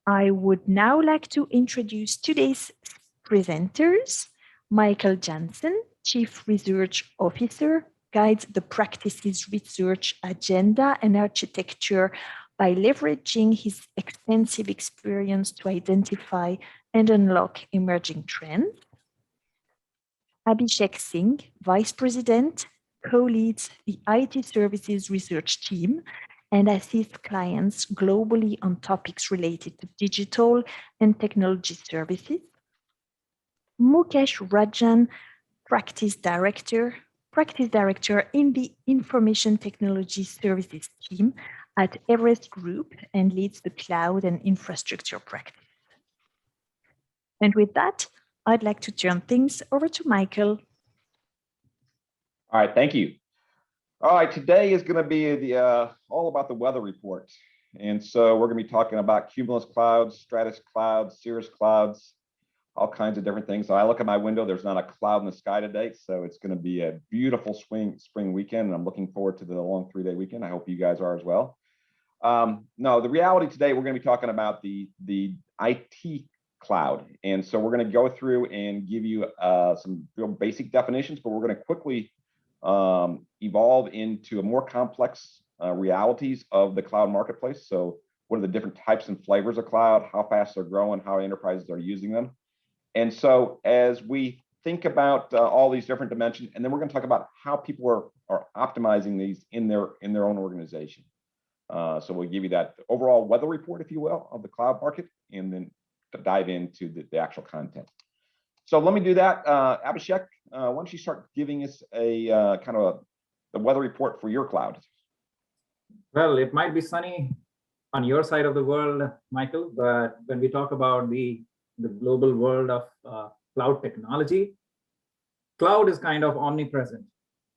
I would now like to introduce today's presenters. Michel Janssen, Chief Research Officer, guides the practice's research agenda and architecture by leveraging his extensive experience to identify and unlock emerging trends. Abhishek Singh, Vice President, co-leads the IT Services Research Team and assists clients globally on topics related to digital and technology services. Mukesh Ranjan, Practice Director in the Information Technology Services Team at Everest Group and leads the cloud and infrastructure practice. And with that, I'd like to turn things over to Michel. All right, thank you. All right, today is going to be all about the weather report. And so we're going to be talking about cumulus clouds, stratus clouds, cirrus clouds, all kinds of different things. So I look at my window, there's not a cloud in the sky today. So it's going to be a beautiful spring weekend. And I'm looking forward to the long 3-day weekend. I hope you guys are as well. No, the reality today, we're going to be talking about the IT cloud. And so we're going to go through and give you some real basic definitions, but we're going to quickly evolve into a more complex realities of the cloud marketplace. So what are the different types and flavors of cloud, how fast they're growing, how enterprises are using them. And so as we think about all these different dimensions, and then we're going to talk about how people are optimizing these in their own organization. So we'll give you that overall weather report, if you will, of the cloud market, and then to dive into the actual content. So let me do that. Abhishek, why don't you start giving us a kind of the weather report for your cloud? Well, it might be sunny on your side of the world, Michael, but when we talk about the global world of cloud technology, cloud is kind of omnipresent.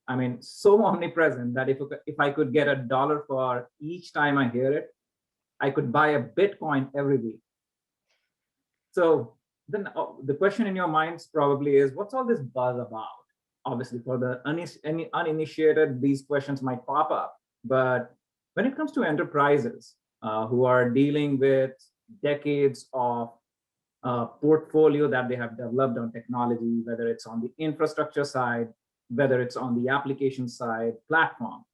I mean, so omnipresent that if I could get $1 for each time I hear it, I could buy a Bitcoin every week. So then the question in your minds probably is, what's all this buzz about? Obviously, for the uninitiated, these questions might pop up. But when it comes to enterprises who are dealing with decades of portfolio that they have developed on technology, whether it's on the infrastructure side, whether it's on the application side, platform,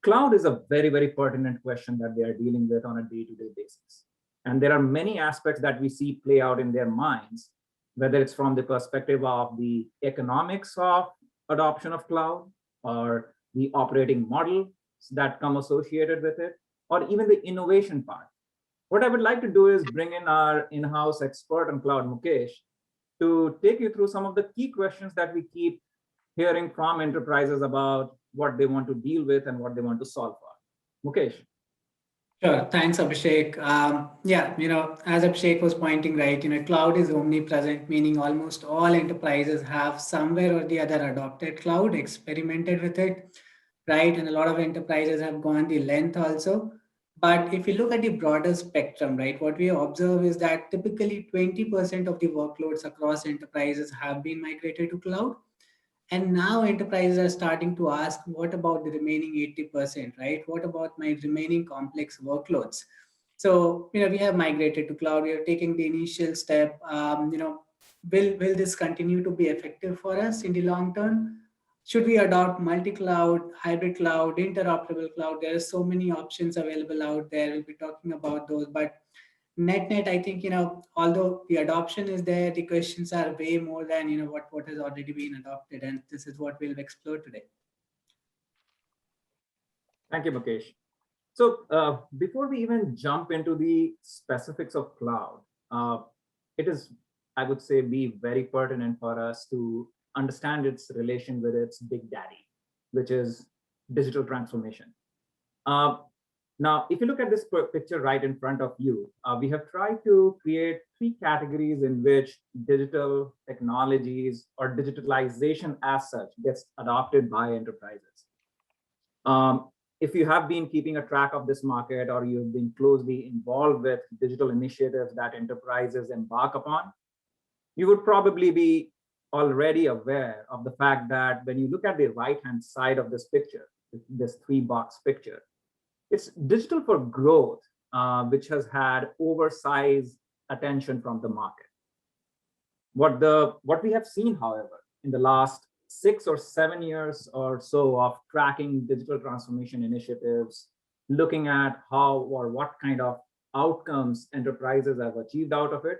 cloud is a very, very pertinent question that they are dealing with on a day-to-day basis. And there are many aspects that we see play out in their minds, whether it's from the perspective of the economics of adoption of cloud, or the operating models that come associated with it, or even the innovation part. What I would like to do is bring in our in-house expert on cloud, Mukesh, to take you through some of the key questions that we keep hearing from enterprises about what they want to deal with and what they want to solve for. Mukesh. Sure. Thanks, Abhishek. Yeah, as Abhishek was pointing, right, cloud is omnipresent, meaning almost all enterprises have somewhere or the other adopted cloud, experimented with it, right? And a lot of enterprises have gone the length also. But if you look at the broader spectrum, right, what we observe is that typically 20% of the workloads across enterprises have been migrated to cloud. And now enterprises are starting to ask, what about the remaining 80%, right? What about my remaining complex workloads? So, we have migrated to cloud. We are taking the initial step. Will this continue to be effective for us in the long term? Should we adopt multi-cloud, hybrid cloud, interoperable cloud? There are so many options available out there. We'll be talking about those. But net, I think, although the adoption is there, the questions are way more than, what has already been adopted. And this is what we'll explore today. Thank you, Mukesh. So before we even jump into the specifics of cloud, it is, I would say, be very pertinent for us to understand its relation with its big daddy, which is digital transformation. Now, if you look at this picture right in front of you, we have tried to create 3 categories in which digital technologies or digitalization as such gets adopted by enterprises. If you have been keeping a track of this market, or you've been closely involved with digital initiatives that enterprises embark upon, you would probably be already aware of the fact that when you look at the right-hand side of this picture, this 3-box picture, it's digital for growth which has had oversized attention from the market. What we have seen, however, in the last 6 or 7 years or so of tracking digital transformation initiatives, looking at how or what kind of outcomes enterprises have achieved out of it,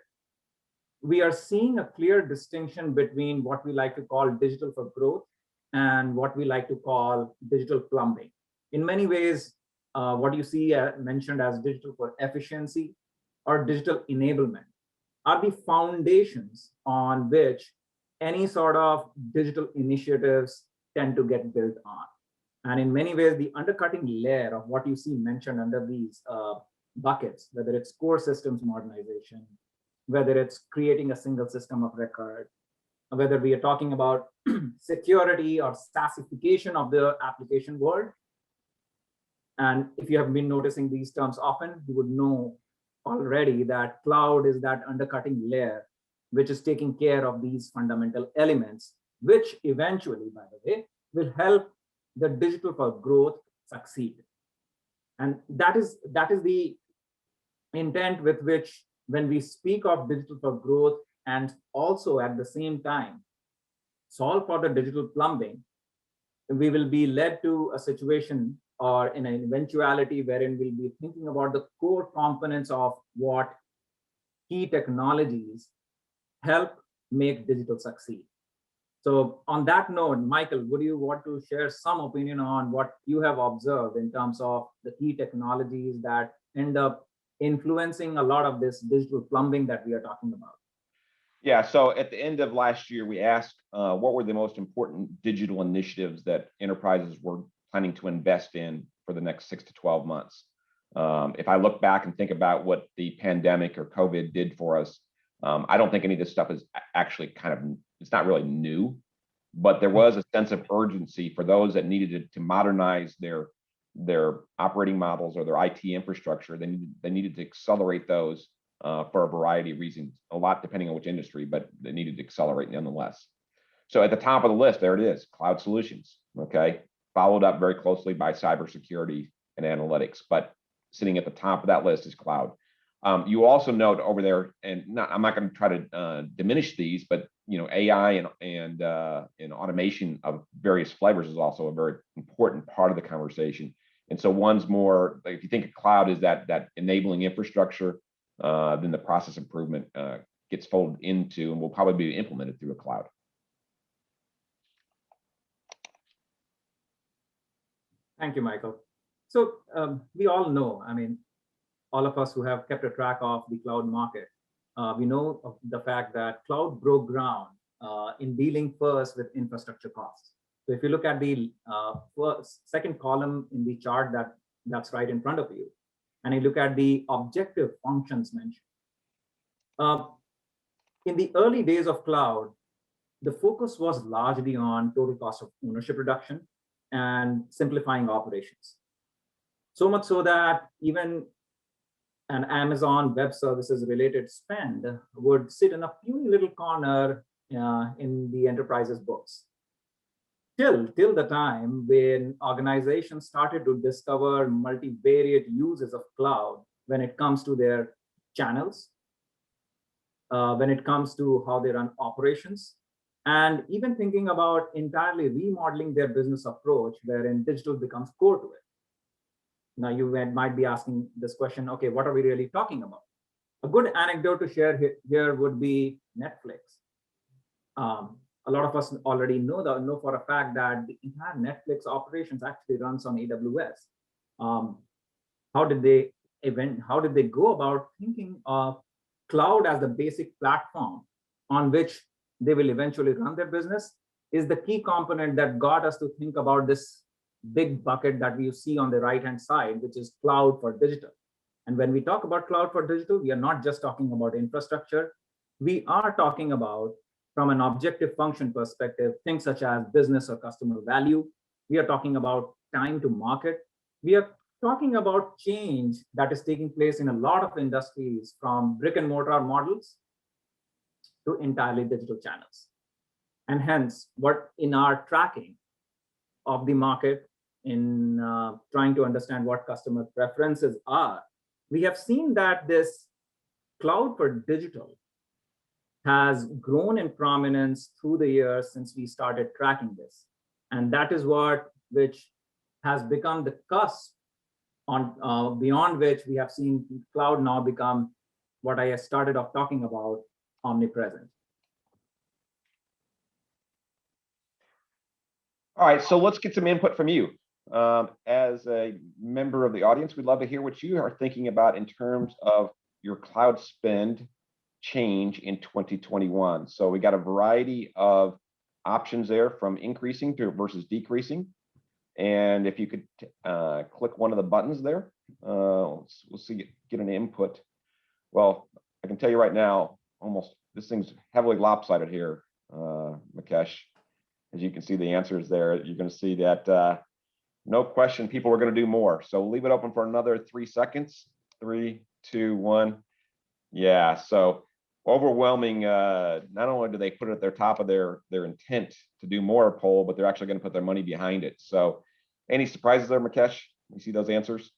we are seeing a clear distinction between what we like to call digital for growth and what we like to call digital plumbing. In many ways, what you see mentioned as digital for efficiency or digital enablement are the foundations on which any sort of digital initiatives tend to get built on. And in many ways, the undercutting layer of what you see mentioned under these buckets, whether it's core systems modernization, whether it's creating a single system of record, whether we are talking about security or SaaSification of the application world. And if you have been noticing these terms often, you would know already that cloud is that undercutting layer, which is taking care of these fundamental elements, which eventually, by the way, will help the digital for growth succeed. And that is the intent with which, when we speak of digital for growth and also at the same time solve for the digital plumbing, we will be led to a situation or in an eventuality wherein we'll be thinking about the core components of what key technologies help make digital succeed. So on that note, Michael, would you want to share some opinion on what you have observed in terms of the key technologies that end up influencing a lot of this digital plumbing that we are talking about? Yeah, so at the end of last year, we asked what were the most important digital initiatives that enterprises were planning to invest in for the next 6 to 12 months. If I look back and think about what the pandemic or COVID did for us, I don't think any of this stuff is actually it's not really new, but there was a sense of urgency for those that needed to modernize their operating models or their IT infrastructure. They needed to accelerate those for a variety of reasons, a lot depending on which industry, but they needed to accelerate nonetheless. So at the top of the list, there it is, cloud solutions, okay? Followed up very closely by cybersecurity and analytics, but sitting at the top of that list is cloud. You also note over there, and I'm not going to try to diminish these, but AI and automation of various flavors is also a very important part of the conversation. And so one's more, if you think of cloud as that enabling infrastructure, then the process improvement gets folded into and will probably be implemented through a cloud. Thank you, Michael. So we all know, I mean, all of us who have kept a track of the cloud market, we know of the fact that cloud broke ground in dealing first with infrastructure costs. So if you look at the second column in the chart that's right in front of you, and you look at the objective functions mentioned. In the early days of cloud, the focus was largely on total cost of ownership reduction and simplifying operations. So much so that even an Amazon Web Services related spend would sit in a puny little corner in the enterprise's books. Till the time when organizations started to discover multivariate uses of cloud when it comes to their channels, when it comes to how they run operations, and even thinking about entirely remodeling their business approach wherein digital becomes core to it. Now you might be asking this question, okay, what are we really talking about? A good anecdote to share here would be Netflix. A lot of us already know for a fact that the entire Netflix operations actually runs on AWS. How did they go about thinking of cloud as the basic platform on which they will eventually run their business is the key component that got us to think about this big bucket that we see on the right-hand side, which is cloud for digital. And when we talk about cloud for digital, we are not just talking about infrastructure. We are talking about, from an objective function perspective, things such as business or customer value. We are talking about time to market. We are talking about change that is taking place in a lot of industries, from brick and mortar models to entirely digital channels. And hence, what in our tracking of the market, in trying to understand what customer preferences are, we have seen that this cloud for digital has grown in prominence through the years since we started tracking this. And that is which has become the cusp on beyond which we have seen cloud now become what I started off talking about, omnipresent. All right, so let's get some input from you. As a member of the audience, we'd love to hear what you are thinking about in terms of your cloud spend change in 2021. So we got a variety of options there, from increasing to versus decreasing. And if you could click one of the buttons there, we'll see, get an input. Well, I can tell you right now, almost this thing's heavily lopsided here, Mukesh. As you can see the answers there, you're going to see that no question, people are going to do more. So we'll leave it open for another 3 seconds. 3, 2, 1. Yeah, so overwhelming, not only do they put it at the top of their intent to do more poll, but they're actually going to put their money behind it. So any surprises there, Mukesh? You see those answers?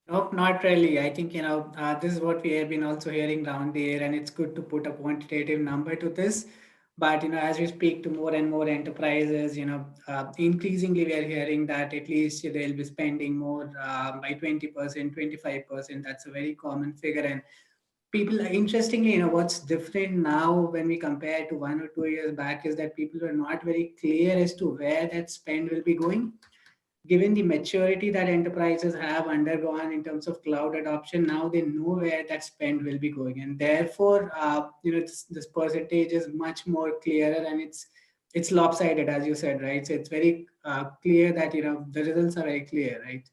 Nope, not really. I think, this is what we have been also hearing around the air, and it's good to put a quantitative number to this. But, as we speak to more and more enterprises, increasingly we are hearing that at least they'll be spending more by 20%, 25%. That's a very common figure. And people, interestingly, what's different now when we compare to 1 or 2 years back is that people are not very clear as to where that spend will be going. Given the maturity that enterprises have undergone in terms of cloud adoption, now they know where that spend will be going, and therefore, this percentage is much more clearer, and it's lopsided, as you said, right? So it's very clear that the results are very clear, right?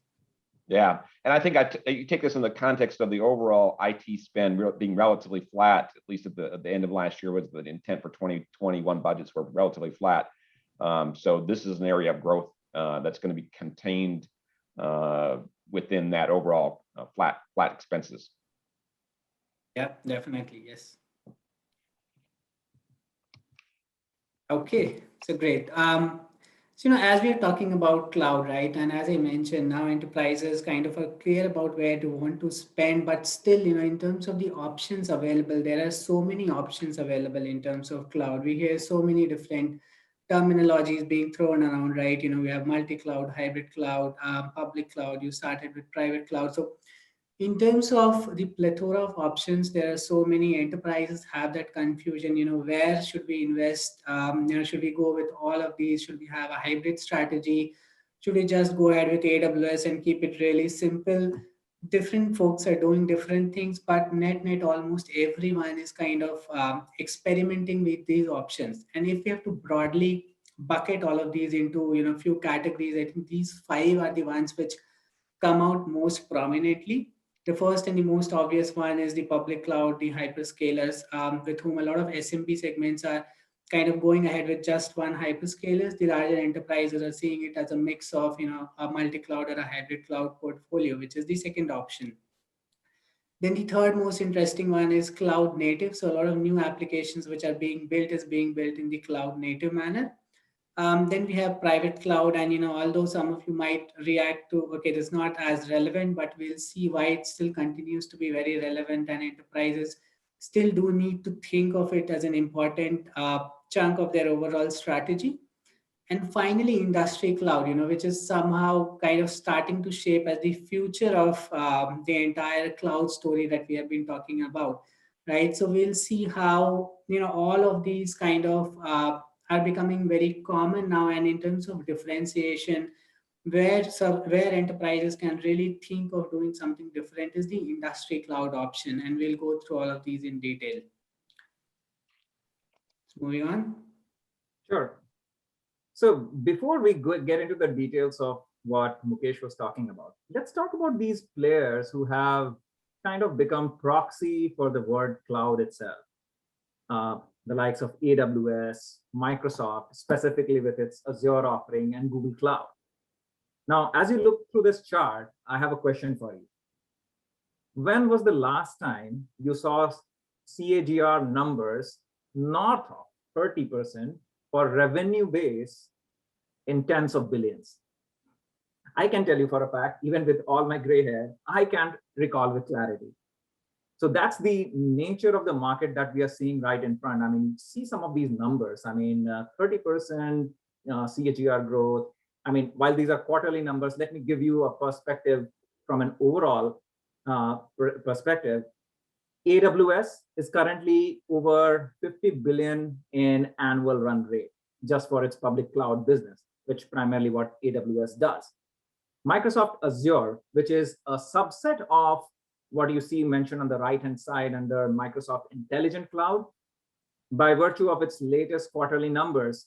Yeah, and I think you take this in the context of the overall IT spend being relatively flat, at least at the end of last year, was the intent for 2021 budgets were relatively flat. So this is an area of growth that's going to be contained within that overall flat expenses. Yeah, definitely, yes. Okay, so great. So, as we are talking about cloud, right? And as I mentioned, now enterprises kind of are clear about where to want to spend, but still, in terms of the options available, there are so many options available in terms of cloud. We hear so many different terminologies being thrown around, right? We have multi-cloud, hybrid cloud, public cloud. You started with private cloud. So in terms of the plethora of options, there are so many enterprises have that confusion, where should we invest? Should we go with all of these? Should we have a hybrid strategy? Should we just go ahead with AWS and keep it really simple? Different folks are doing different things, but net almost everyone is kind of experimenting with these options. And if we have to broadly bucket all of these into few categories, I think these 5 are the ones which come out most prominently. The first and the most obvious one is the public cloud, the hyperscalers, with whom a lot of SMB segments are kind of going ahead with just one hyperscalers. The larger enterprises are seeing it as a mix of a multi-cloud or a hybrid cloud portfolio, which is the second option. Then the third most interesting one is cloud native. So a lot of new applications which are being built is being built in the cloud native manner. Then we have private cloud, and although some of you might react to, okay, this is not as relevant, but we'll see why it still continues to be very relevant, and enterprises still do need to think of it as an important chunk of their overall strategy. And finally, industry cloud, which is somehow kind of starting to shape as the future of the entire cloud story that we have been talking about, right? So we'll see how, all of these kind of are becoming very common now. And in terms of differentiation, where enterprises can really think of doing something different is the industry cloud option. And we'll go through all of these in detail. So moving on. Sure. So before we get into the details of what Mukesh was talking about, let's talk about these players who have kind of become proxy for the word cloud itself. The likes of AWS, Microsoft, specifically with its Azure offering, and Google Cloud. Now, as you look through this chart, I have a question for you. When was the last time you saw CAGR numbers north of 30% for revenue base in tens of billions? I can tell you for a fact, even with all my gray hair, I can't recall with clarity. So that's the nature of the market that we are seeing right in front. I mean, see some of these numbers. I mean, 30% CAGR growth. I mean, while these are quarterly numbers, let me give you a perspective from an overall perspective. AWS is currently over 50 billion in annual run rate just for its public cloud business, which primarily what AWS does. Microsoft Azure, which is a subset of what you see mentioned on the right-hand side under Microsoft Intelligent Cloud, by virtue of its latest quarterly numbers,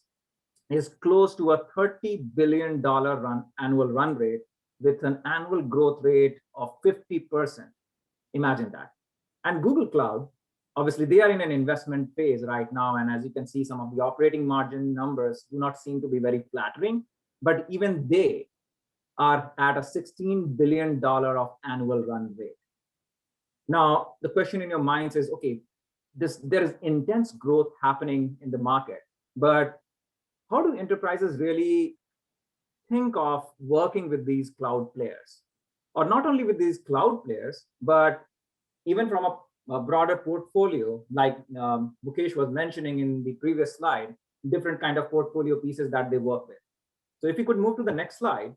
is close to a $30 billion annual run rate with an annual growth rate of 50%. Imagine that. And Google Cloud, obviously, they are in an investment phase right now. And as you can see, some of the operating margin numbers do not seem to be very flattering, but even they are at a $16 billion of annual run rate. Now, the question in your minds is, okay, there is intense growth happening in the market, but how do enterprises really think of working with these cloud players? Or not only with these cloud players, but even from a broader portfolio, like Mukesh was mentioning in the previous slide, different kind of portfolio pieces that they work with. So if you could move to the next slide,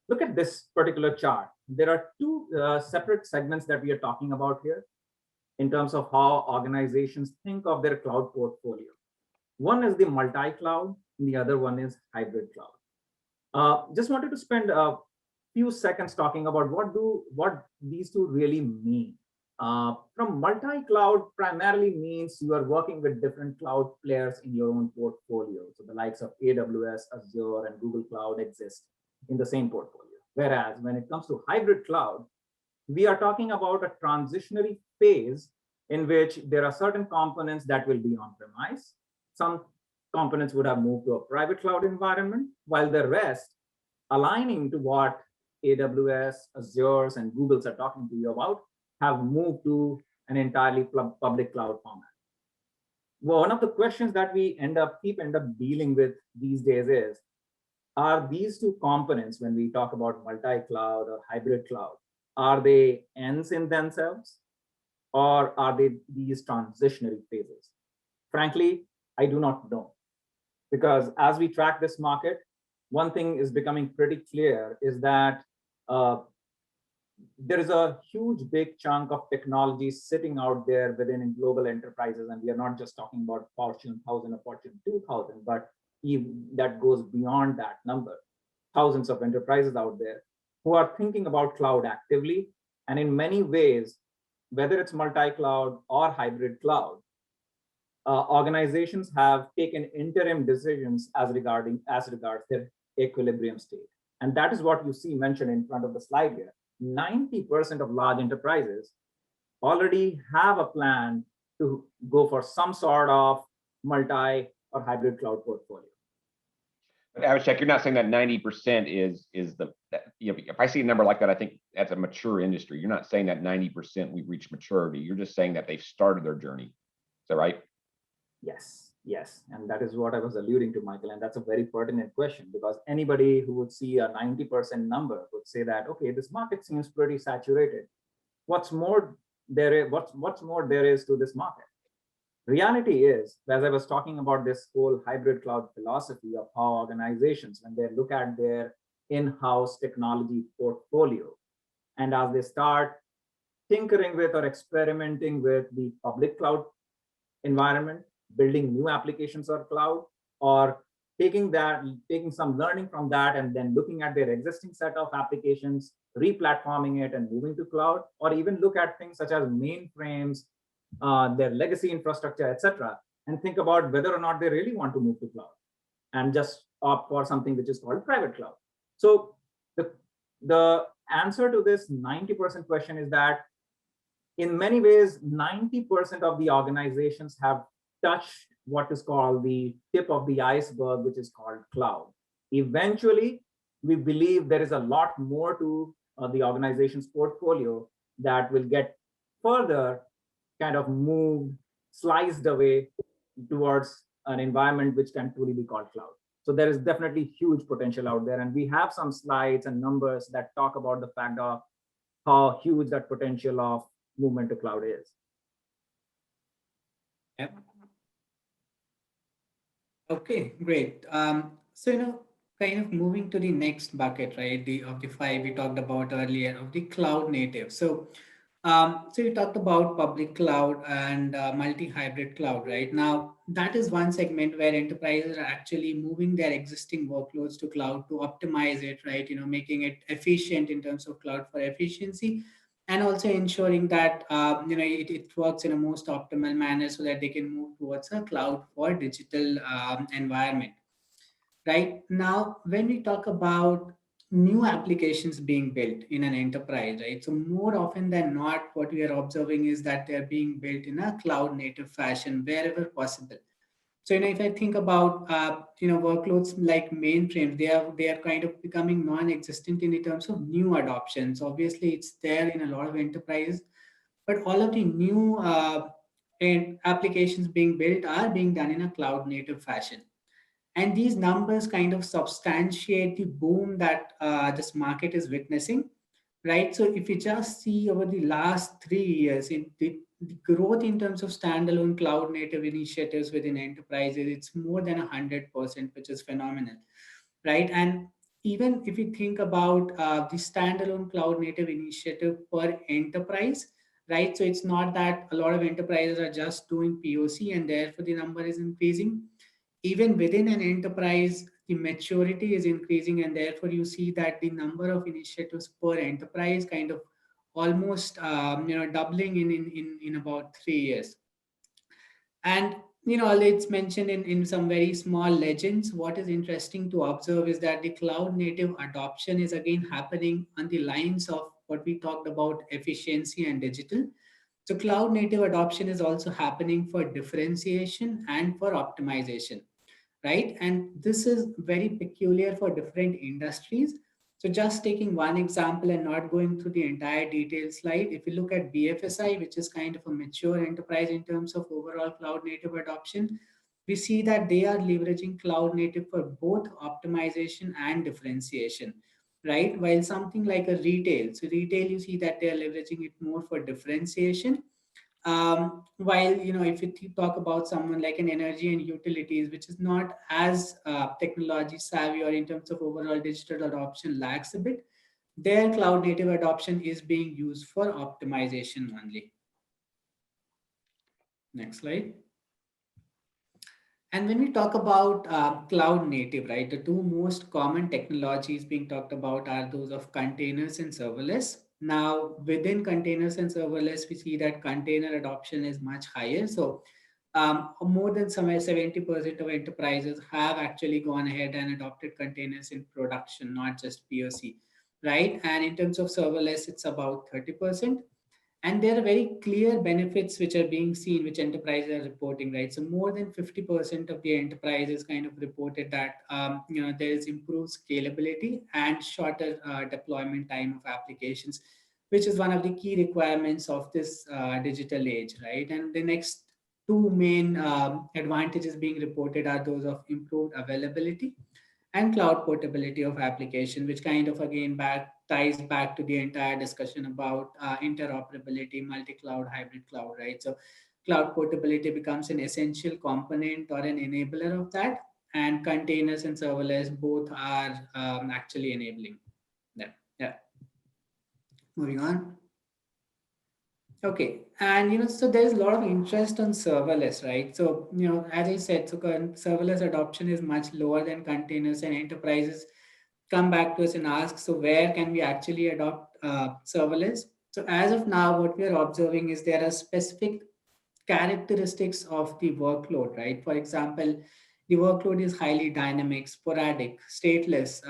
look at this particular chart. There are two separate segments that we are talking about here in terms of how organizations think of their cloud portfolio. One is the multi-cloud, and the other one is hybrid cloud. Just wanted to spend a few seconds talking about what these two really mean. From multi-cloud primarily means you are working with different cloud players in your own portfolio. So the likes of AWS, Azure, and Google Cloud exist in the same portfolio. Whereas when it comes to hybrid cloud, we are talking about a transitionary phase in which there are certain components that will be on-premise. Some components would have moved to a private cloud environment, while the rest, aligning to what AWS, Azure's, and Google's are talking to you about, have moved to an entirely public cloud format. Well, one of the questions that we keep dealing with these days is, are these two components, when we talk about multi-cloud or hybrid cloud, are they ends in themselves, or are they these transitionary phases? Frankly, I do not know. Because as we track this market, one thing is becoming pretty clear is that there is a huge big chunk of technology sitting out there within global enterprises. And we are not just talking about Fortune 1000 or Fortune 2000, but even that goes beyond that number. Thousands of enterprises out there who are thinking about cloud actively. And in many ways, whether it's multi-cloud or hybrid cloud, organizations have taken interim decisions as regards their equilibrium state. And that is what you see mentioned in front of the slide here. 90% of large enterprises already have a plan to go for some sort of multi or hybrid cloud portfolio. But Abhishek, you're not saying that 90% is the, if I see a number like that, I think that's a mature industry. You're not saying that 90% we've reached maturity. You're just saying that they've started their journey. Is that right? Yes. And that is what I was alluding to, Michael. And that's a very pertinent question, because anybody who would see a 90% number would say that, okay, this market seems pretty saturated. What's more there is to this market? Reality is, as I was talking about this whole hybrid cloud philosophy of how organizations, when they look at their in-house technology portfolio, and as they start tinkering with or experimenting with the public cloud environment, building new applications or cloud, or taking some learning from that and then looking at their existing set of applications, re-platforming it and moving to cloud, or even look at things such as mainframes, their legacy infrastructure, etc., and think about whether or not they really want to move to cloud and just opt for something which is called private cloud. So the answer to this 90% question is that in many ways, 90% of the organizations have touched what is called the tip of the iceberg, which is called cloud. Eventually, we believe there is a lot more to the organization's portfolio that will get further kind of moved, sliced away towards an environment which can truly be called cloud. So there is definitely huge potential out there. And we have some slides and numbers that talk about the fact of how huge that potential of movement to cloud is. Yep. Okay, great. So, kind of moving to the next bucket, right? Of the five we talked about earlier of the cloud native. So you talked about public cloud and multi-hybrid cloud, right? Now, that is one segment where enterprises are actually moving their existing workloads to cloud to optimize it, right? Making it efficient in terms of cloud for efficiency, and also ensuring that it works in a most optimal manner so that they can move towards a cloud for digital environment. Right now, when we talk about new applications being built in an enterprise, right? So more often than not, what we are observing is that they're being built in a cloud native fashion wherever possible. So if I think about workloads like mainframes, they are kind of becoming non-existent in terms of new adoptions. Obviously, it's there in a lot of enterprises, but all of the new and applications being built are being done in a cloud native fashion. And these numbers kind of substantiate the boom that this market is witnessing, right? So if you just see over the last 3 years, the growth in terms of standalone cloud native initiatives within enterprises, it's more than 100%, which is phenomenal, right? And even if you think about the standalone cloud native initiative per enterprise, right? So it's not that a lot of enterprises are just doing POC and therefore the number is increasing. Even within an enterprise, the maturity is increasing, and therefore you see that the number of initiatives per enterprise kind of almost doubling in about 3 years. And it's mentioned in some very small legends. What is interesting to observe is that the cloud native adoption is again happening on the lines of what we talked about, efficiency and digital. So cloud native adoption is also happening for differentiation and for optimization, right? And this is very peculiar for different industries. So just taking one example and not going through the entire detailed slide, if you look at BFSI, which is kind of a mature enterprise in terms of overall cloud native adoption, we see that they are leveraging cloud native for both optimization and differentiation, right? While something like a retail, so retail, you see that they are leveraging it more for differentiation, while if you talk about someone like an energy and utilities, which is not as technology savvy or in terms of overall digital adoption lacks a bit, their cloud native adoption is being used for optimization only. Next slide. And when we talk about cloud native, right, the two most common technologies being talked about are those of containers and serverless. Now, within containers and serverless, we see that container adoption is much higher. So, more than somewhere 70% of enterprises have actually gone ahead and adopted containers in production, not just POC, right? And in terms of serverless, it's about 30%. And there are very clear benefits which are being seen, which enterprises are reporting, right? So more than 50% of the enterprises kind of reported that there is improved scalability and shorter deployment time of applications, which is one of the key requirements of this digital age, right? And the next two main advantages being reported are those of improved availability and cloud portability of application, which kind of again ties back to the entire discussion about interoperability, multi-cloud, hybrid cloud, right? So cloud portability becomes an essential component or an enabler of that, and containers and serverless both are actually enabling that. Yeah. Moving on. Okay, and so there's a lot of interest on serverless, right? So as I said, so serverless adoption is much lower than containers, and enterprises come back to us and ask, so where can we actually adopt serverless? So as of now, what we are observing is there are specific characteristics of the workload, right? For example, the workload is highly dynamic, sporadic, stateless,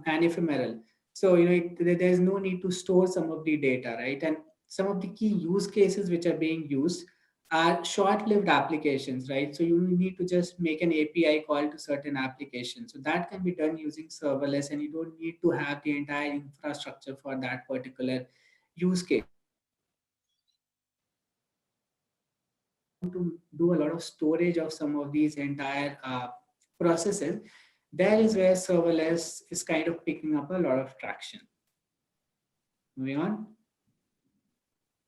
and ephemeral. So there's no need to store some of the data, right? And some of the key use cases which are being used are short-lived applications, right? So you need to just make an API call to certain applications. So that can be done using serverless, and you don't need to have the entire infrastructure for that particular use case. To do a lot of storage of some of these entire processes, There is where serverless is kind of picking up a lot of traction. Moving on.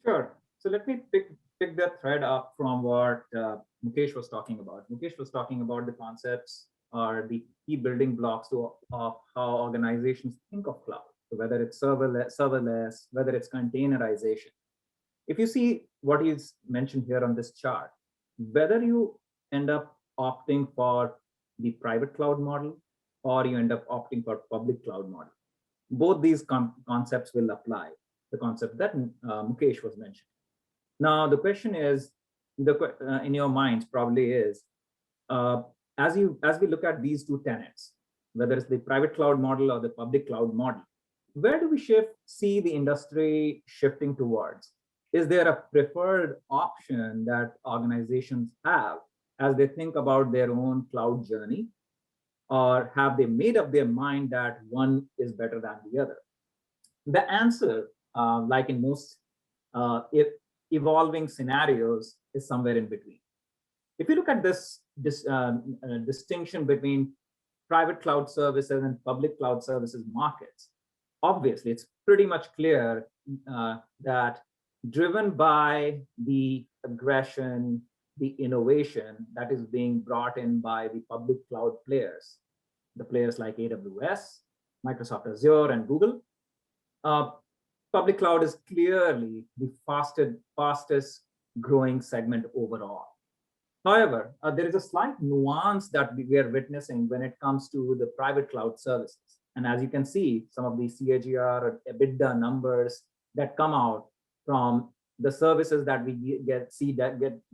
Sure. So let me pick that thread up from what Mukesh was talking about. Mukesh was talking about the concepts or the key building blocks of how organizations think of cloud. So whether it's serverless, whether it's containerization. If you see what is mentioned here on this chart, whether you end up opting for the private cloud model or you end up opting for public cloud model, both these concepts will apply, the concept that Mukesh was mentioning. Now, the question is, in your minds probably is, as we look at these two tenets, whether it's the private cloud model or the public cloud model, where do we see the industry shifting towards? Is there a preferred option that organizations have as they think about their own cloud journey? Or have they made up their mind that one is better than the other? The answer, like in most evolving scenarios, is somewhere in between. If you look at this distinction between private cloud services and public cloud services markets, obviously it's pretty much clear that driven by the aggression, the innovation that is being brought in by the public cloud players, the players like AWS, Microsoft Azure, and Google, public cloud is clearly the fastest growing segment overall. However, there is a slight nuance that we are witnessing when it comes to the private cloud services. And as you can see, some of the CAGR or EBITDA numbers that come out from the services that we get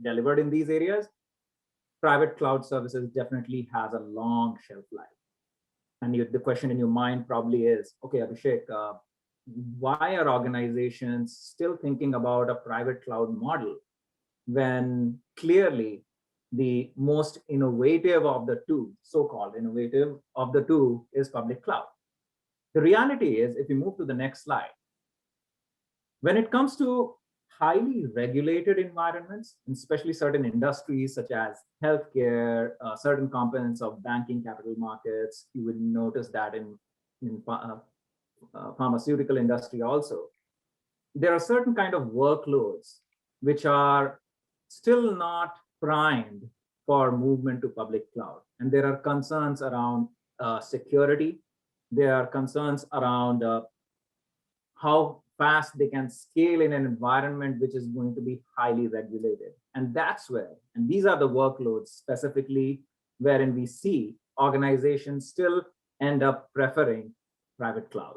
delivered in these areas, private cloud services definitely has a long shelf life. And the question in your mind probably is, okay, Abhishek, why are organizations still thinking about a private cloud model when clearly the most innovative of the two, so-called innovative of the two, is public cloud? The reality is, if you move to the next slide, when it comes to highly regulated environments, especially certain industries such as healthcare, certain components of banking, capital markets, you would notice that in pharmaceutical industry also, there are certain kind of workloads which are still not primed for movement to public cloud. And there are concerns around security. There are concerns around how fast they can scale in an environment which is going to be highly regulated. And that's where, and these are the workloads specifically wherein we see organizations still end up preferring private cloud.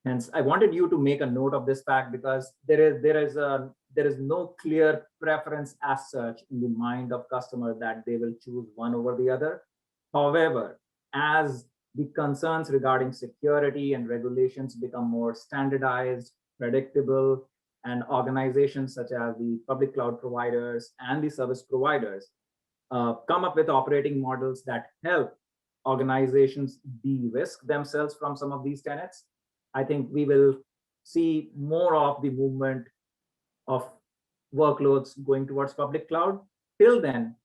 Hence, I wanted you to make a note of this fact because there is no clear preference as such in the mind of customer that they will choose one over the other. However, as the concerns regarding security and regulations become more standardized, predictable, and organizations such as the public cloud providers and the service providers come up with operating models that help organizations de-risk themselves from some of these tenets, I think we will see more of the movement of workloads going towards public cloud. Till then,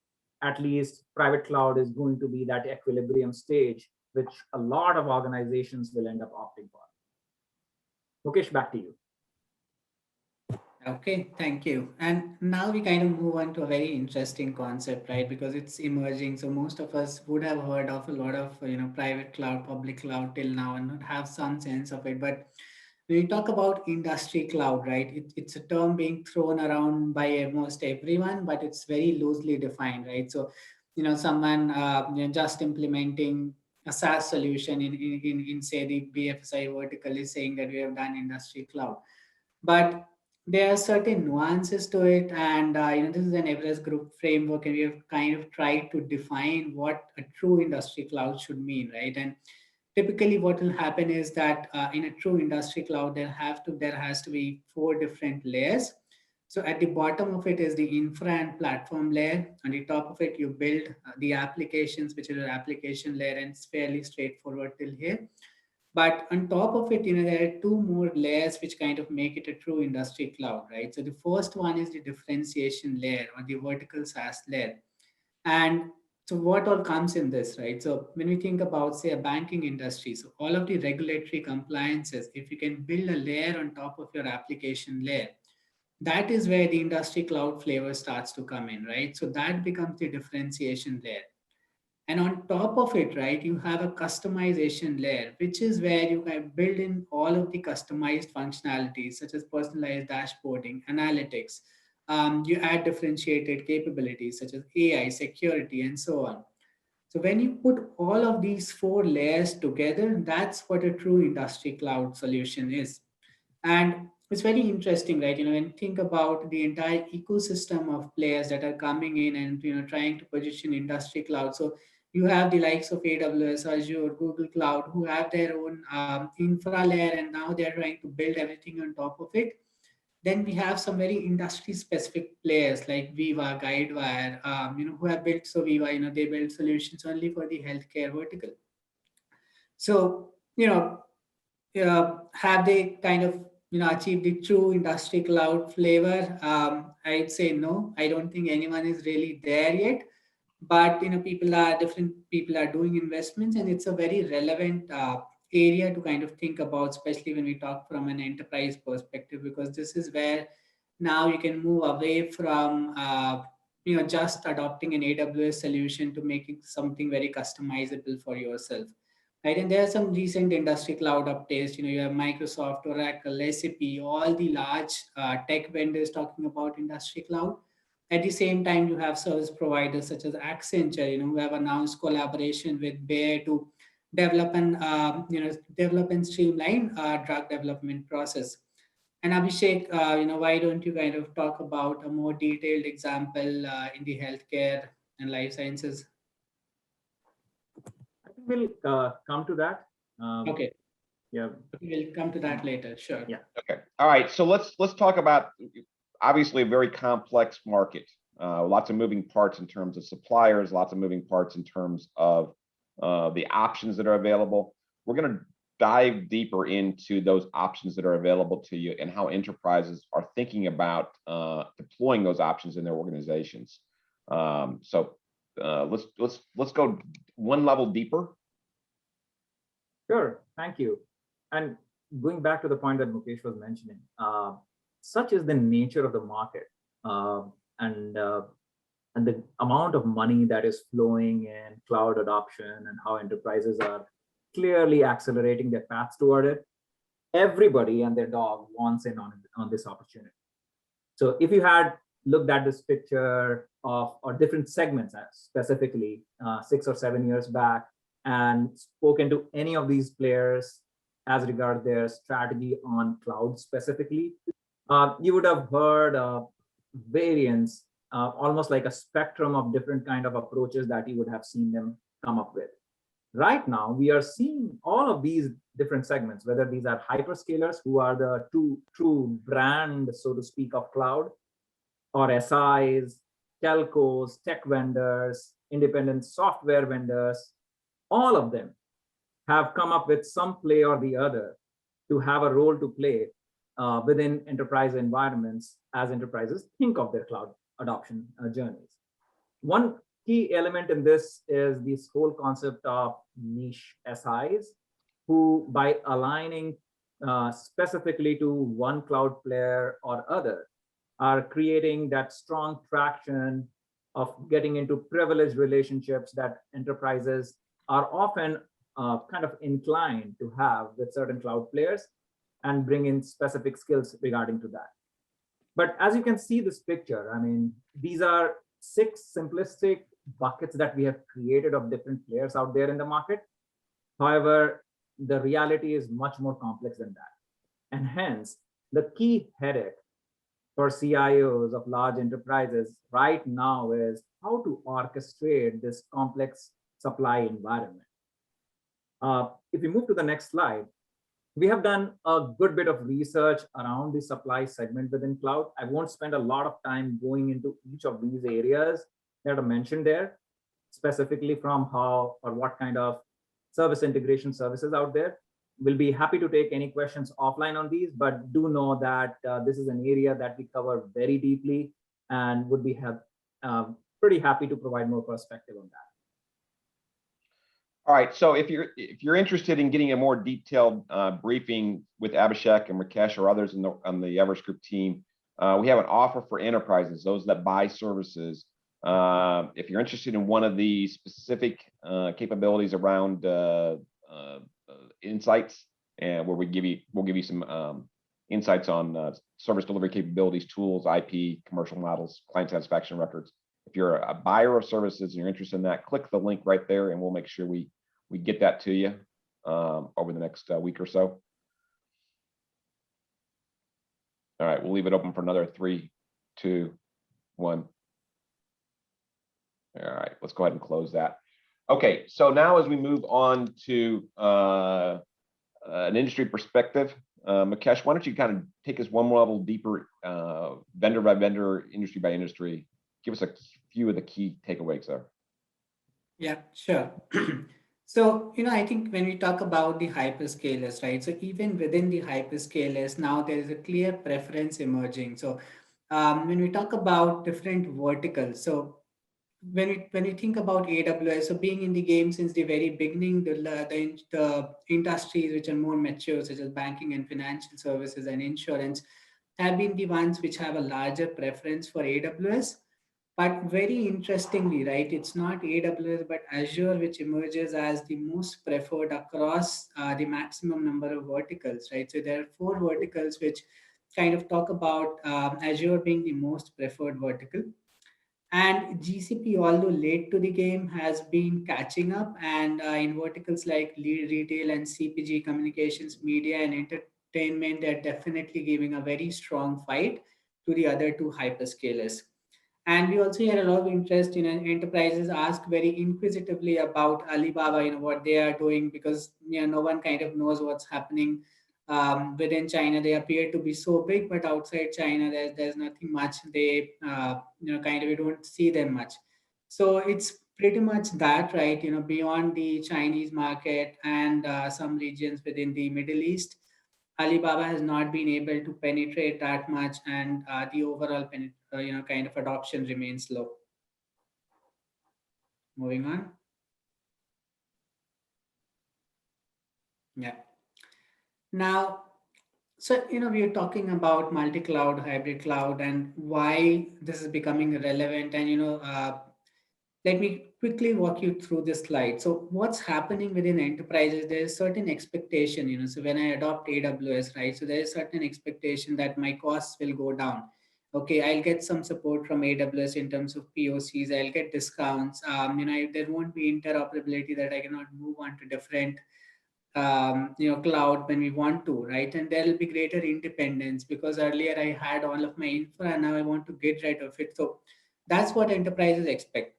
at least private cloud is going to be that equilibrium stage, which a lot of organizations will end up opting for. Mukesh, back to you. Okay, thank you. And now we kind of move on to a very interesting concept, right? Because it's emerging. So most of us would have heard of a lot of, private cloud, public cloud till now and not have some sense of it. But when you talk about industry cloud, right, it's a term being thrown around by almost everyone, but it's very loosely defined, right? So, someone just implementing a SaaS solution in say the BFSI vertical is saying that we have done industry cloud. But there are certain nuances to it, and this is an Everest Group framework, and we have kind of tried to define what a true industry cloud should mean, right? And typically, what will happen is that in a true industry cloud, there has to be 4 different layers. So at the bottom of it is the infra and platform layer. On the top of it, you build the applications, which is your application layer, and it's fairly straightforward till here. But on top of it, there are 2 more layers which kind of make it a true industry cloud, right? So the first one is the differentiation layer or the vertical SaaS layer. And So what all comes in this, right? So when we think about, say, a banking industry, so all of the regulatory compliances, if you can build a layer on top of your application layer, that is where the industry cloud flavor starts to come in, right? So that becomes the differentiation layer. And on top of it, right, you have a customization layer, which is where you can build in all of the customized functionalities, such as personalized dashboarding, analytics. You add differentiated capabilities, such as AI, security, and so on. So when you put all of these four layers together, that's what a true industry cloud solution is. And it's very interesting, right? When you think about the entire ecosystem of players that are coming in and trying to position industry cloud. So you have the likes of AWS, Azure, Google Cloud, who have their own infra layer, and now they're trying to build everything on top of it. Then we have some very industry specific players like Viva, Guidewire, who have built. So Viva, they build solutions only for the healthcare vertical. So, have they kind of achieved the true industry cloud flavor? I'd say no. I don't think anyone is really there yet. But different people are doing investments, and it's a very relevant area to kind of think about, especially when we talk from an enterprise perspective, because this is where now you can move away from just adopting an AWS solution to making something very customizable for yourself. Right, and there are some recent industry cloud updates. You have Microsoft, Oracle, SAP, all the large tech vendors talking about industry cloud. At the same time, you have service providers such as Accenture, who have announced collaboration with Bayer to develop and streamline drug development process. And Abhishek, why don't you kind of talk about a more detailed example in the healthcare and life sciences? I think we'll come to that. Okay. Yeah. We'll come to that later. Sure. Yeah. Okay. All right. So let's talk about obviously a very complex market. Lots of moving parts in terms of suppliers, lots of moving parts in terms of the options that are available. We're going to dive deeper into those options that are available to you and how enterprises are thinking about deploying those options in their organizations. So let's go one level deeper. Sure, thank you. And going back to the point that Mukesh was mentioning, such is the nature of the market, and the amount of money that is flowing in cloud adoption and how enterprises are clearly accelerating their paths toward it. Everybody and their dog wants in on this opportunity. So if you had looked at this picture of or different segments specifically 6 or 7 years back and spoken to any of these players as regard their strategy on cloud specifically, you would have heard variants, almost like a spectrum of different kind of approaches that you would have seen them come up with. Right now, we are seeing all of these different segments, whether these are hyperscalers, who are the true brand, so to speak, of cloud, or SIs, telcos, tech vendors, independent software vendors. All of them have come up with some play or the other to have a role to play within enterprise environments as enterprises think of their cloud adoption journeys. One key element in this is this whole concept of niche SIs, who by aligning specifically to one cloud player or other are creating that strong traction of getting into privileged relationships that enterprises are often kind of inclined to have with certain cloud players and bring in specific skills regarding to that. But as you can see this picture, I mean, these are 6 simplistic buckets that we have created of different players out there in the market. However, the reality is much more complex than that. And hence, the key headache for CIOs of large enterprises right now is how to orchestrate this complex supply environment. If we move to the next slide, we have done a good bit of research around the supply segment within cloud. I won't spend a lot of time going into each of these areas that are mentioned there, specifically from how or what kind of service integration services out there. We'll be happy to take any questions offline on these, but do know that this is an area that we cover very deeply and would be pretty happy to provide more perspective on that. All right, so if you're interested in getting a more detailed briefing with Abhishek and Mukesh or others on the Everest Group team, we have an offer for enterprises, those that buy services. If you're interested in one of the specific capabilities around insights, and where we'll give you some insights on service delivery capabilities, tools, IP, commercial models, client satisfaction records. If you're a buyer of services and you're interested in that, click the link right there, and we'll make sure we get that to you over the next week or so. All right, we'll leave it open for another 3, 2, 1. All right, let's go ahead and close that. Okay, so now as we move on to an industry perspective, Mukesh, why don't you kind of take us one level deeper, vendor by vendor, industry by industry. Give us a few of the key takeaways there. Yeah, sure. So, I think when we talk about the hyperscalers, right? So even within the hyperscalers, now there is a clear preference emerging. So when we talk about different verticals, so when we think about AWS, so being in the game since the very beginning, the industries which are more mature, such as banking and financial services and insurance, have been the ones which have a larger preference for AWS. But very interestingly, right, it's not AWS but Azure which emerges as the most preferred across the maximum number of verticals, right? So there are 4 verticals which kind of talk about Azure being the most preferred vertical. And GCP, although late to the game, has been catching up. And in verticals like retail and CPG, communications, media, and entertainment, they're definitely giving a very strong fight to the other 2 hyperscalers. And we also had a lot of interest in enterprises ask very inquisitively about Alibaba, what they are doing, because no one kind of knows what's happening within China. They appear to be so big, but outside China, there's nothing much. They kind of, we don't see them much. So it's pretty much that, right? Beyond the Chinese market and some regions within the Middle East, Alibaba has not been able to penetrate that much, and the overall kind of adoption remains low. Moving on. Yeah. Now, so we are talking about multi-cloud, hybrid cloud, and why this is becoming relevant. And let me quickly walk you through this slide. So what's happening within enterprises, there's certain expectation, so when I adopt AWS, right, so there's certain expectation that my costs will go down. Okay, I'll get some support from AWS in terms of POCs, I'll get discounts, there won't be interoperability that I cannot move on to different cloud when we want to, right? And there will be greater independence because earlier I had all of my infra and now I want to get rid of it. So that's what enterprises expect.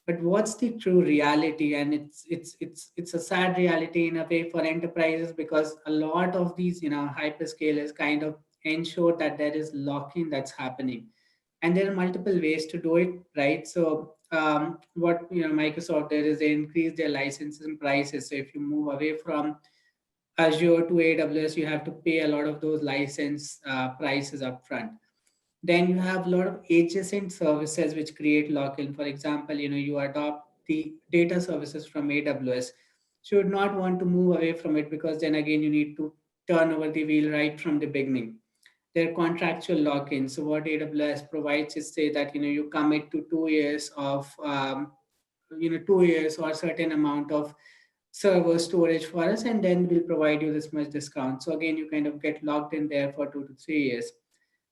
But what's the true reality? And it's a sad reality in a way for enterprises, because a lot of these hyperscalers kind of ensure that there is lock-in that's happening, and there are multiple ways to do it, right? So what Microsoft did is they increase their licenses and prices. So if you move away from Azure to AWS, you have to pay a lot of those license prices upfront. Then you have a lot of adjacent services which create lock-in. For example, you adopt the data services from AWS. So you would not want to move away from it, because then again you need to turn over the wheel right from the beginning. They're contractual lock-ins. So what AWS provides is say that you commit to 2 years of 2 years or a certain amount of server storage for us, and then we'll provide you this much discount. So again, you kind of get locked in there for 2 to 3 years.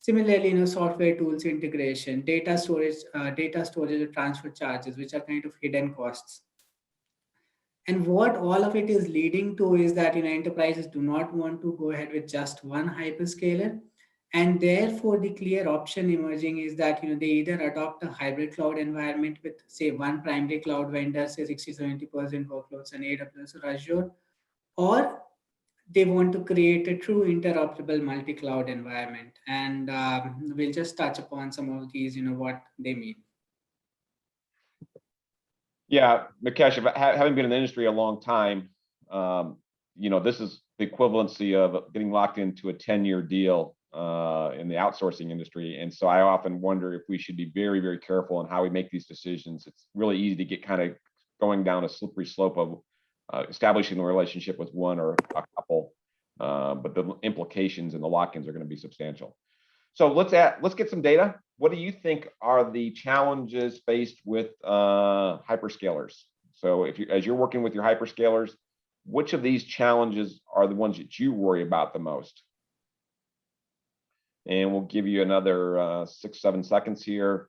Similarly, software tools integration, data storage or transfer charges, which are kind of hidden costs. And what all of it is leading to is that enterprises do not want to go ahead with just one hyperscaler, and therefore the clear option emerging is that they either adopt a hybrid cloud environment with say one primary cloud vendor, say 60-70% workloads on AWS or Azure, or they want to create a true interoperable multi-cloud environment. And we'll just touch upon some of these, what they mean. Yeah, Mukesh, having been in the industry a long time, this is the equivalency of getting locked into a 10-year deal in the outsourcing industry. And so I often wonder if we should be very, very careful in how we make these decisions. It's really easy to get kind of going down a slippery slope of establishing a relationship with one or a couple, but the implications and the lock-ins are going to be substantial. So let's get some data. What do you think are the challenges faced with hyperscalers? So as you're working with your hyperscalers, which of these challenges are the ones that you worry about the most? And we'll give you another 6-7 seconds here.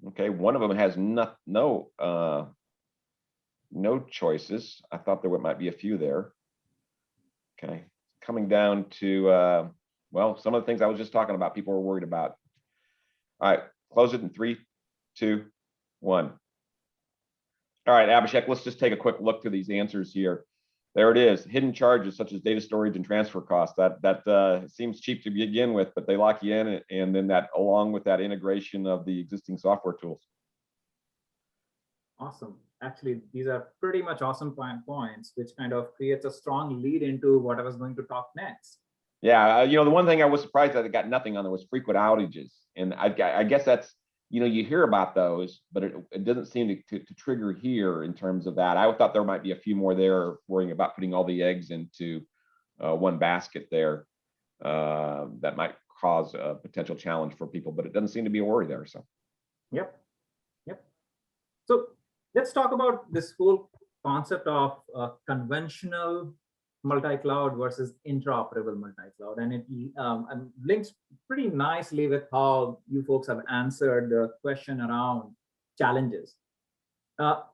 Okay, one of them has no choices. I thought there might be a few there. Okay, coming down to well, some of the things I was just talking about, people are worried about. All right, close it in 3, 2, 1. All right, Abhishek, let's just take a quick look through these answers here. There it is, hidden charges such as data storage and transfer costs. That seems cheap to begin with, but they lock you in, and then that along with that integration of the existing software tools. Awesome. Actually, these are pretty much awesome points, which kind of creates a strong lead into what I was going to talk next. Yeah, you know, the one thing I was surprised that it got nothing on there was frequent outages, and I guess that's, you know, you hear about those, but it doesn't seem to trigger here in terms of that. I thought there might be a few more there worrying about putting all the eggs into one basket there. That might cause a potential challenge for people, but it doesn't seem to be a worry there. So, yep. So let's talk about this whole concept of conventional multi-cloud versus interoperable multi-cloud, and it links pretty nicely with how you folks have answered the question around challenges.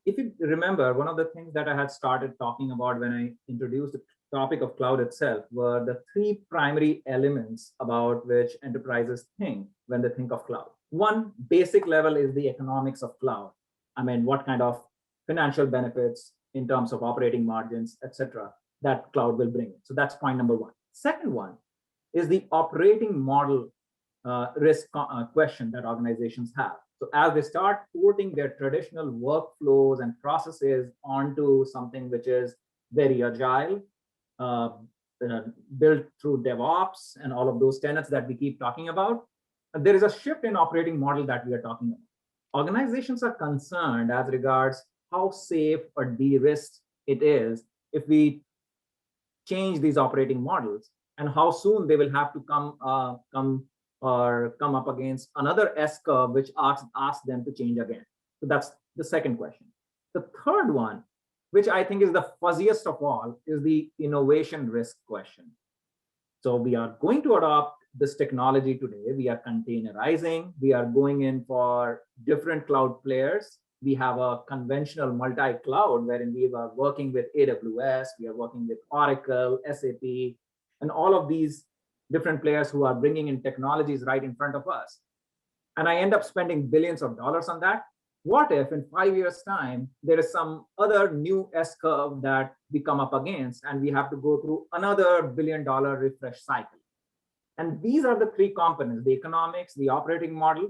If you remember, one of the things that I had started talking about when I introduced the topic of cloud itself were the 3 primary elements about which enterprises think when they think of cloud. One basic level is the economics of cloud. I mean, what kind of financial benefits in terms of operating margins, etc., that cloud will bring. So that's point number 1. Second one is the operating model risk question that organizations have. So as they start porting their traditional workflows and processes onto something which is very agile, built through DevOps and all of those tenets that we keep talking about, there is a shift in operating model that we are talking about. Organizations are concerned as regards how safe or de-risked it is if we change these operating models, and how soon they will have to come up against another S-curve which asks them to change again. So that's the second question. The third one, which I think is the fuzziest of all, is the innovation risk question. So we are going to adopt this technology today. We are containerizing. We are going in for different cloud players. We have a conventional multi-cloud wherein we are working with AWS, we are working with Oracle, SAP, and all of these different players who are bringing in technologies right in front of us. And I end up spending billions of dollars on that. What if in 5 years' time, there is some other new S-curve that we come up against and we have to go through another $1 billion refresh cycle? And these are the 3 components: the economics, the operating model,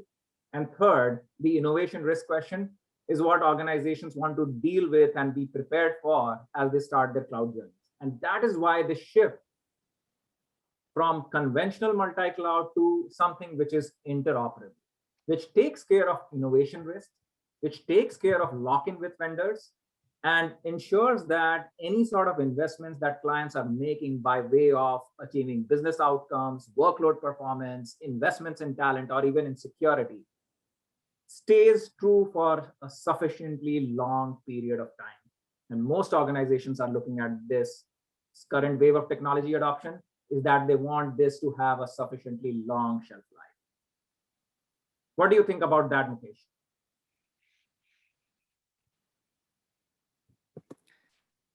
and third, the innovation risk question is what organizations want to deal with and be prepared for as they start their cloud journeys. And that is why the shift from conventional multi-cloud to something which is interoperable, which takes care of innovation risk, which takes care of lock-in with vendors, and ensures that any sort of investments that clients are making by way of achieving business outcomes, workload performance, investments in talent, or even in security, stays true for a sufficiently long period of time. And most organizations are looking at this current wave of technology adoption is that they want this to have a sufficiently long shelf life. What do you think about that, Mukesh?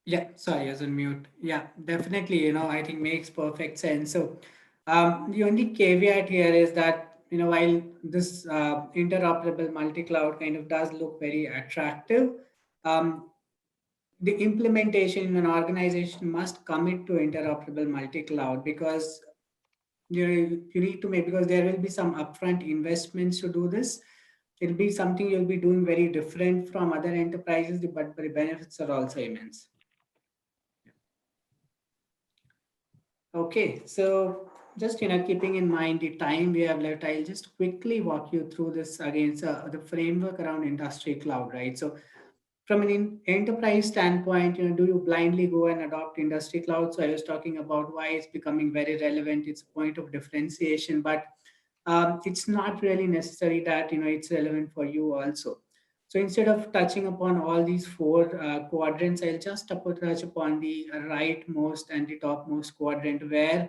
Yeah, sorry, I was on mute. Yeah, definitely, I think makes perfect sense. So the only caveat here is that, while this interoperable multi-cloud kind of does look very attractive, the implementation in an organization must commit to interoperable multi-cloud, because you need to make, because there will be some upfront investments to do this. It'll be something you'll be doing very different from other enterprises, but the benefits are also immense. Okay, so just keeping in mind the time we have left, I'll just quickly walk you through this again. So the framework around industry cloud, right? So from an enterprise standpoint, do you blindly go and adopt industry cloud? So I was talking about why it's becoming very relevant. It's a point of differentiation, but it's not really necessary that it's relevant for you also. So instead of touching upon all these four quadrants, I'll just touch upon the rightmost and the topmost quadrant, where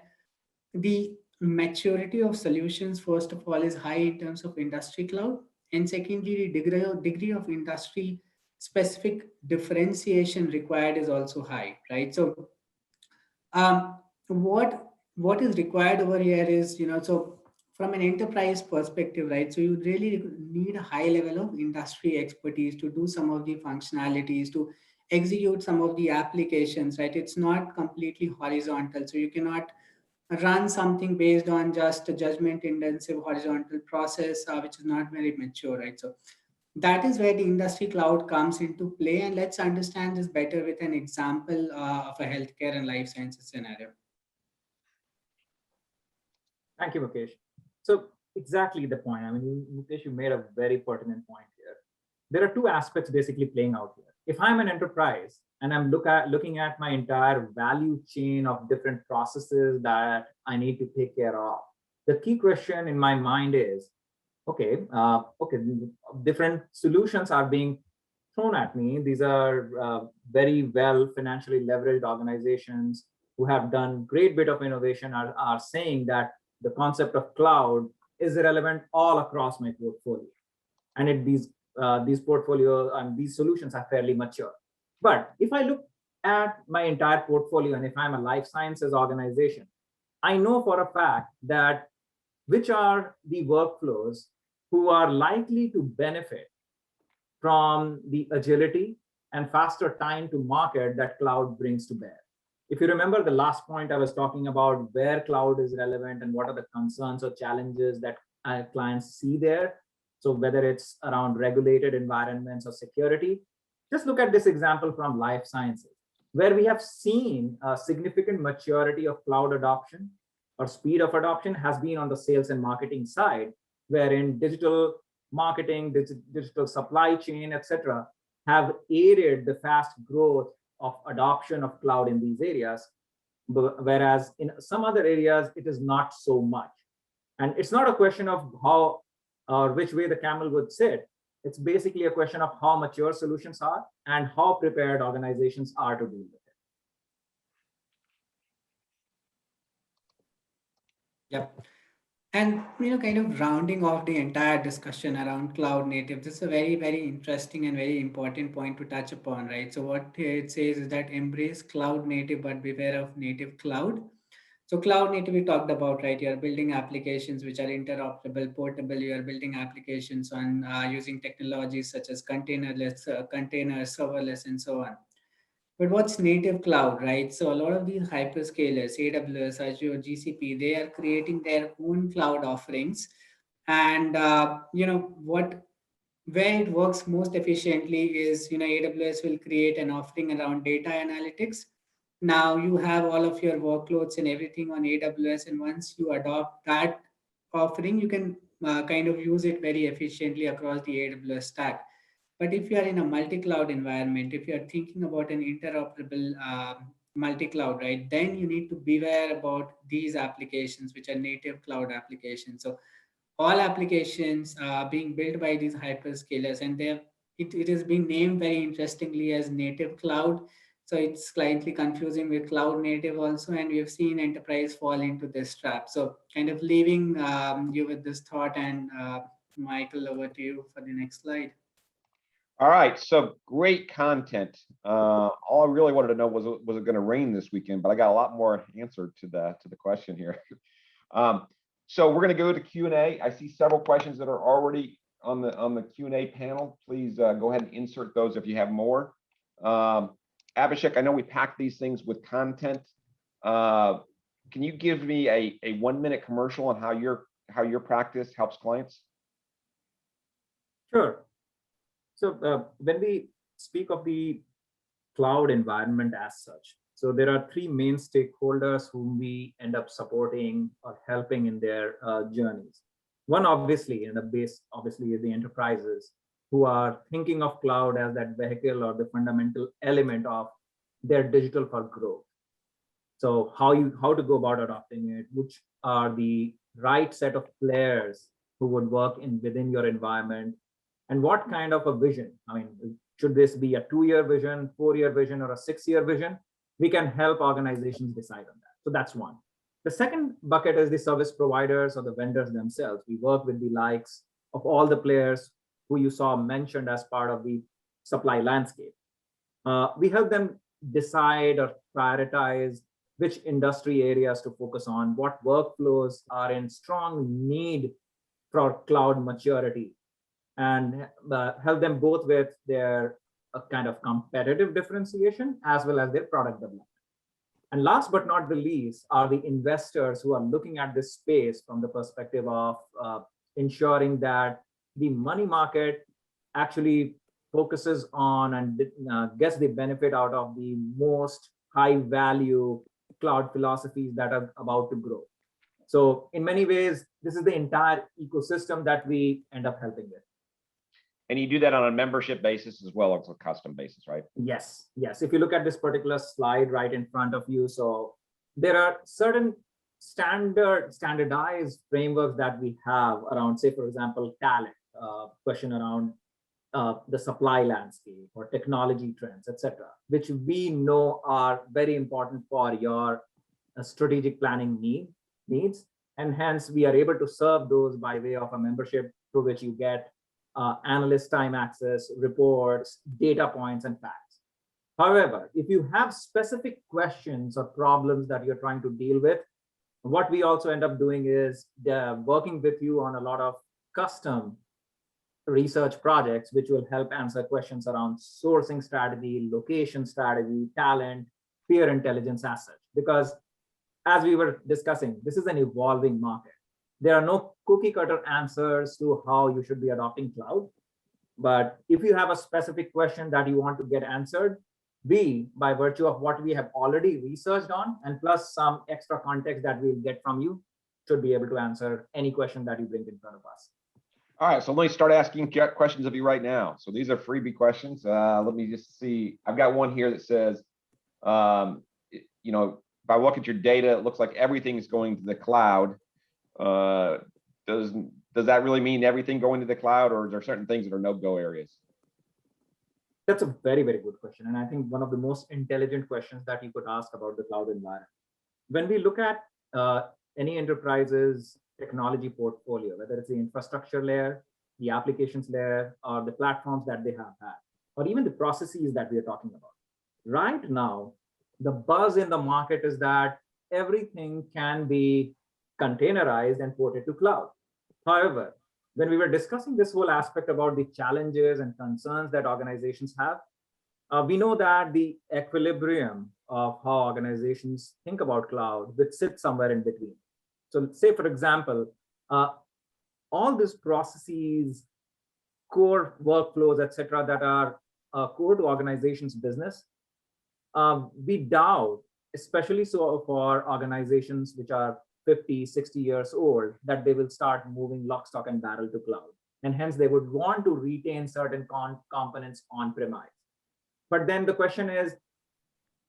the maturity of solutions, first of all, is high in terms of industry cloud, and secondly, the degree of industry specific differentiation required is also high, right? So um, what is required over here is, so from an enterprise perspective, right? So you really need a high level of industry expertise to do some of the functionalities, to execute some of the applications, right? It's not completely horizontal, so you cannot run something based on just a judgment intensive horizontal process, which is not very mature, right? So that is where the industry cloud comes into play. And let's understand this better with an example of a healthcare and life sciences scenario. Thank you, Mukesh. So exactly the point. I mean, Mukesh, you made a very pertinent point here. There are two aspects basically playing out here. If I'm an enterprise and I'm looking at my entire value chain of different processes that I need to take care of, the key question in my mind is, okay, different solutions are being thrown at me. These are very well financially leveraged organizations who have done great bit of innovation are saying that the concept of cloud is relevant all across my portfolio. And these portfolio and these solutions are fairly mature. But if I look at my entire portfolio, and if I'm a life sciences organization, I know for a fact that which are the workflows who are likely to benefit from the agility and faster time to market that cloud brings to bear. If you remember the last point I was talking about, where cloud is relevant and what are the concerns or challenges that clients see there. So whether it's around regulated environments or security, just look at this example from life sciences, where we have seen a significant maturity of cloud adoption or speed of adoption has been on the sales and marketing side, wherein digital marketing, digital supply chain, etc., have aided the fast growth of adoption of cloud in these areas, whereas in some other areas, it is not so much. And it's not a question of how or which way the camel would sit. It's basically a question of how mature solutions are and how prepared organizations are to deal with it. Yep. And kind of rounding off the entire discussion around cloud native, this is a very, very interesting and very important point to touch upon, right? So what it says is that embrace cloud native, but beware of native cloud. So cloud native we talked about, right? You're building applications which are interoperable, portable. You are building applications on using technologies such as containers, serverless, and so on. But what's native cloud, right? So a lot of these hyperscalers, AWS, Azure, GCP, they are creating their own cloud offerings. And what where it works most efficiently is, AWS will create an offering around data analytics. Now you have all of your workloads and everything on AWS, and once you adopt that offering, you can kind of use it very efficiently across the AWS stack. But if you are in a multi-cloud environment, if you are thinking about an interoperable multi-cloud, right, then you need to beware about these applications, which are native cloud applications. So all applications being built by these hyperscalers, and it is being named very interestingly as native cloud. So it's slightly confusing with cloud native also, and we have seen enterprise fall into this trap. So kind of leaving you with this thought, and Michael, over to you for the next slide. All right, so great content. All I really wanted to know was it going to rain this weekend, but I got a lot more answer to the question here. So we're going to go to Q&A. I see several questions that are already on the Q&A panel. Please go ahead and insert those if you have more. Abhishek, I know we packed these things with content. Can you give me a 1-minute commercial on how your practice helps clients? Sure. So when we speak of the cloud environment as such, so there are three main stakeholders whom we end up supporting or helping in their journeys. One, obviously, in the base, obviously, is the enterprises who are thinking of cloud as that vehicle or the fundamental element of their digital for growth. So how to go about adopting it, which are the right set of players who would work within your environment, and what kind of a vision. I mean, should this be a 2-year vision, 4-year vision, or a 6-year vision? We can help organizations decide on that. So that's one. The second bucket is the service providers or the vendors themselves. We work with the likes of all the players who you saw mentioned as part of the supply landscape. We help them decide or prioritize which industry areas to focus on, what workflows are in strong need for cloud maturity, and help them both with their kind of competitive differentiation as well as their product development. And last but not the least are the investors who are looking at this space from the perspective of ensuring that the money market actually focuses on and gets the benefit out of the most high value cloud philosophies that are about to grow. So in many ways, this is the entire ecosystem that we end up helping with. And you do that on a membership basis as well as a custom basis, right? Yes, yes. If you look at this particular slide right in front of you, so there are certain standardized frameworks that we have around, say, for example, talent, question around the supply landscape or technology trends, etc., which we know are very important for your strategic planning needs. And hence, we are able to serve those by way of a membership through which you get analyst time access, reports, data points, and facts. However, if you have specific questions or problems that you're trying to deal with, what we also end up doing is working with you on a lot of custom research projects, which will help answer questions around sourcing strategy, location strategy, talent, peer intelligence as such. Because as we were discussing, this is an evolving market. There are no cookie cutter answers to how you should be adopting cloud. But if you have a specific question that you want to get answered, we, by virtue of what we have already researched on, and plus some extra context that we'll get from you, should be able to answer any question that you bring in front of us. All right, so let me start asking questions of you right now. So these are freebie questions. Let me just see. I've got one here that says, you know, if I look at your data, it looks like everything is going to the cloud. Does that really mean everything going to the cloud, or is there certain things that are no-go areas? That's a very, very good question. And I think one of the most intelligent questions that you could ask about the cloud environment. When we look at any enterprise's technology portfolio, whether it's the infrastructure layer, the applications layer, or the platforms that they have had, or even the processes that we are talking about. Right now, the buzz in the market is that everything can be containerized and ported to cloud. However, when we were discussing this whole aspect about the challenges and concerns that organizations have, we know that the equilibrium of how organizations think about cloud would sit somewhere in between. So say, for example, all these processes, core workflows, etc., that are core to organizations' business, we doubt, especially so for organizations which are 50, 60 years old, that they will start moving lock, stock, and barrel to cloud. And hence, they would want to retain certain components on-premise. But then the question is,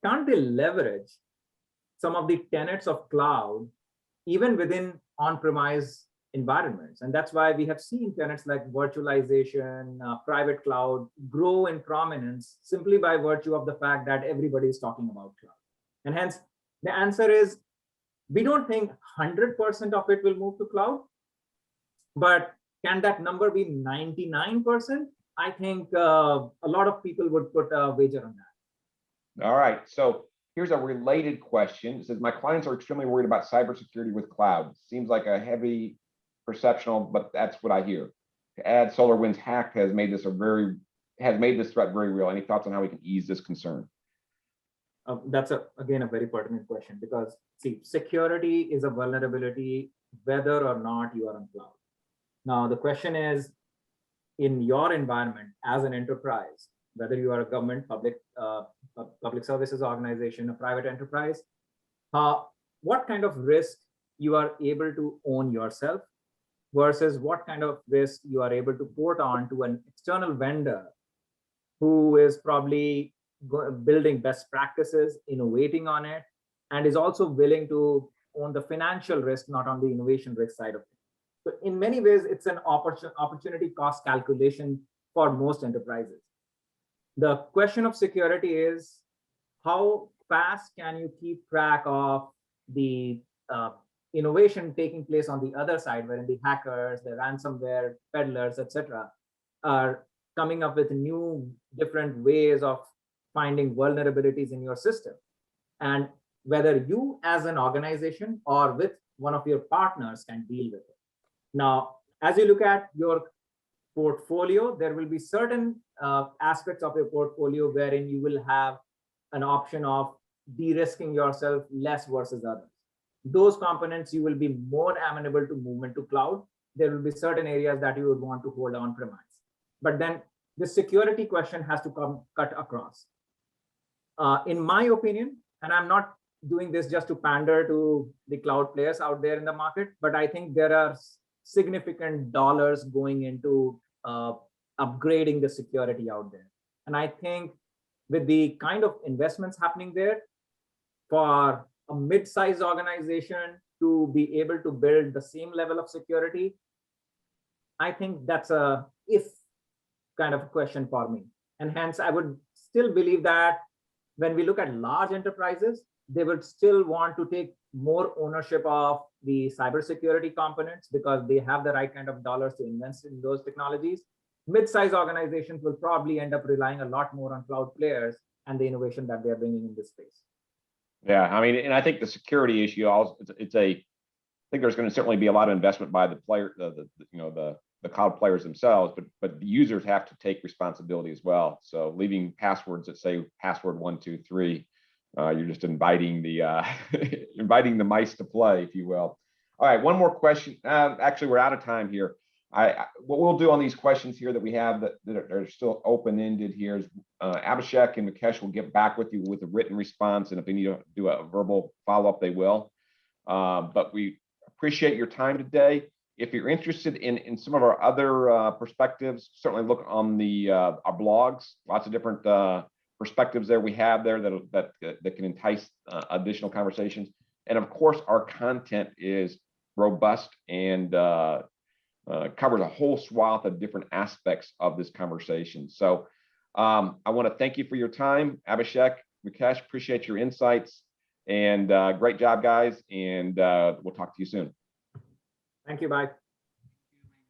can't they leverage some of the tenets of cloud even within on-premise environments? And that's why we have seen tenets like virtualization, private cloud grow in prominence simply by virtue of the fact that everybody is talking about cloud. And hence, the answer is, we don't think 100% of it will move to cloud, but can that number be 99%? I think a lot of people would put a wager on that. All right, so here's a related question. It says, my clients are extremely worried about cybersecurity with cloud. Seems like a heavy perceptional, but that's what I hear. To add, SolarWinds hack has made this threat very real. Any thoughts on how we can ease this concern? That's again a very pertinent question, because see, security is a vulnerability whether or not you are on cloud. Now the question is, in your environment as an enterprise, whether you are a government, public services organization, a private enterprise, what kind of risk you are able to own yourself, versus what kind of risk you are able to port on to an external vendor who is probably building best practices, innovating on it, and is also willing to own the financial risk, not on the innovation risk side of it. So in many ways, it's an opportunity cost calculation for most enterprises. The question of security is how fast can you keep track of the innovation taking place on the other side, wherein the hackers, the ransomware peddlers, etc., are coming up with new different ways of finding vulnerabilities in your system, and whether you as an organization or with one of your partners can deal with it. Now, as you look at your portfolio, there will be certain aspects of your portfolio wherein you will have an option of de-risking yourself less versus others. Those components you will be more amenable to movement to cloud. There will be certain areas that you would want to hold on premise. But then the security question has to come cut across. In my opinion, and I'm not doing this just to pander to the cloud players out there in the market, but I think there are significant dollars going into upgrading the security out there. And I think with the kind of investments happening there, for a mid-sized organization to be able to build the same level of security, I think that's a if kind of question for me. And hence, I would still believe that when we look at large enterprises, they would still want to take more ownership of the cybersecurity components because they have the right kind of dollars to invest in those technologies. Mid-sized organizations will probably end up relying a lot more on cloud players and the innovation that they're bringing in this space. Yeah, I mean, and I think the security issue also, I think there's going to certainly be a lot of investment by the player, the cloud players themselves, but the users have to take responsibility as well. So leaving passwords that say password 123, you're just inviting the inviting the mice to play, if you will. All right, one more question. Actually, we're out of time here. What we'll do on these questions here that we have that are still open-ended here is Abhishek and Mukesh will get back with you with a written response, and if they need to do a verbal follow-up, they will. But we appreciate your time today. If you're interested in some of our other perspectives, certainly look on our blogs. Lots of different perspectives there we have there that can entice additional conversations. And of course, our content is robust and covers a whole swath of different aspects of this conversation. So I want to thank you for your time, Abhishek, Mukesh, appreciate your insights, and great job, guys. And we'll talk to you soon. Thank you, bye.